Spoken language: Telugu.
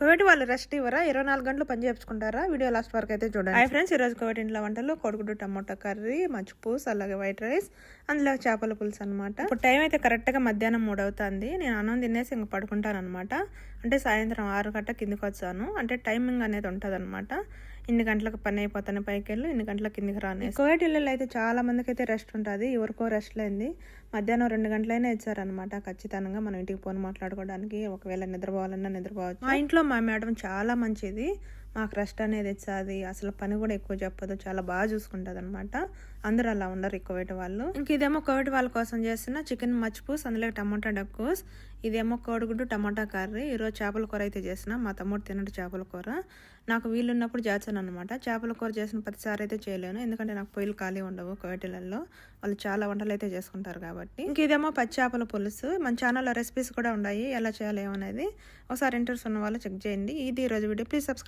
కోవిడ్ వాళ్ళు రెస్ట్ ఇవ్వరా? 24 గంటలు పని చేయించుకుంటారా? వీడియో లాస్ట్ వరకు అయితే చూడండి. హాయ్ ఫ్రెండ్స్, ఈరోజు కోవిడ్ ఇంట్లో వంటలు కోడిగుడ్డు టమాటా కర్రీ, మచ్చిపూస్, అలాగే వైట్ రైస్, అందులో చేపల పులుసు అనమాట. ఇప్పుడు టైం అయితే కరెక్ట్గా మధ్యాహ్నం 3 అవుతుంది. నేను అన్నం తినేసి ఇంక పడుకుంటాను అనమాట. అంటే సాయంత్రం 6 గంటల కిందికి వచ్చాను. అంటే టైమింగ్ అనేది ఉంటుంది అనమాట. ఇన్ని గంటలకు పని అయిపోతాను, పైకి వెళ్ళి ఇన్ని గంటల కిందికి రాను. కోవిడ్ ఇళ్ళలో అయితే చాలా మందికి అయితే రెస్ట్ ఉంటుంది. ఎవరికో రెస్ట్ లేని మధ్యాహ్నం 2 గంటలైనా ఇచ్చారనమాట. ఖచ్చితంగా మనం ఇంటికి ఫోన్ మాట్లాడుకోవడానికి, ఒకవేళ నిద్రపోవాలన్నా నిద్రపోవచ్చు. మా ఇంట్లో మా మేడం చాలా మంచిది. మాకు రెస్ట్ అనేది ఇచ్చాది. అసలు పని కూడా ఎక్కువ చెప్పదు, చాలా బాగా చూసుకుంటుంది అనమాట. అందరూ అలా ఉండరు ఈ కోవిడ్ వాళ్ళు. ఇంక ఇదేమో కోవిడ్ వాళ్ళ కోసం చేసిన చికెన్ మచ్చిపూస్, అందులో టమాటా డక్కూస్. ఇదేమో కోడిగుడ్డు టమాటా కర్రీ. ఈరోజు చేపల కూర అయితే చేసిన. మా తమ్ముడు తినడు చేపల కూర. నాకు వీలున్నప్పుడు చేస్తాను అనమాట. చేపల కూర చేసిన ప్రతిసారి అయితే చేయలేను, ఎందుకంటే నాకు పొయ్యిలు ఖాళీ ఉండవు కోవిడ్లలో. వాళ్ళు చాలా వంటలు అయితే చేసుకుంటారు కాబట్టి. ఇంక ఇదేమో పచ్చి చేపల పులుసు. మన ఛానల్లో రెసిపీస్ కూడా ఉన్నాయి, ఎలా చేయాలి ఏమనేది. ఒకసారి ఇంట్రెస్ట్ ఉన్న వాళ్ళు చెక్ చేయండి. ఇది ఈరోజు వీడియో. Please subscribe.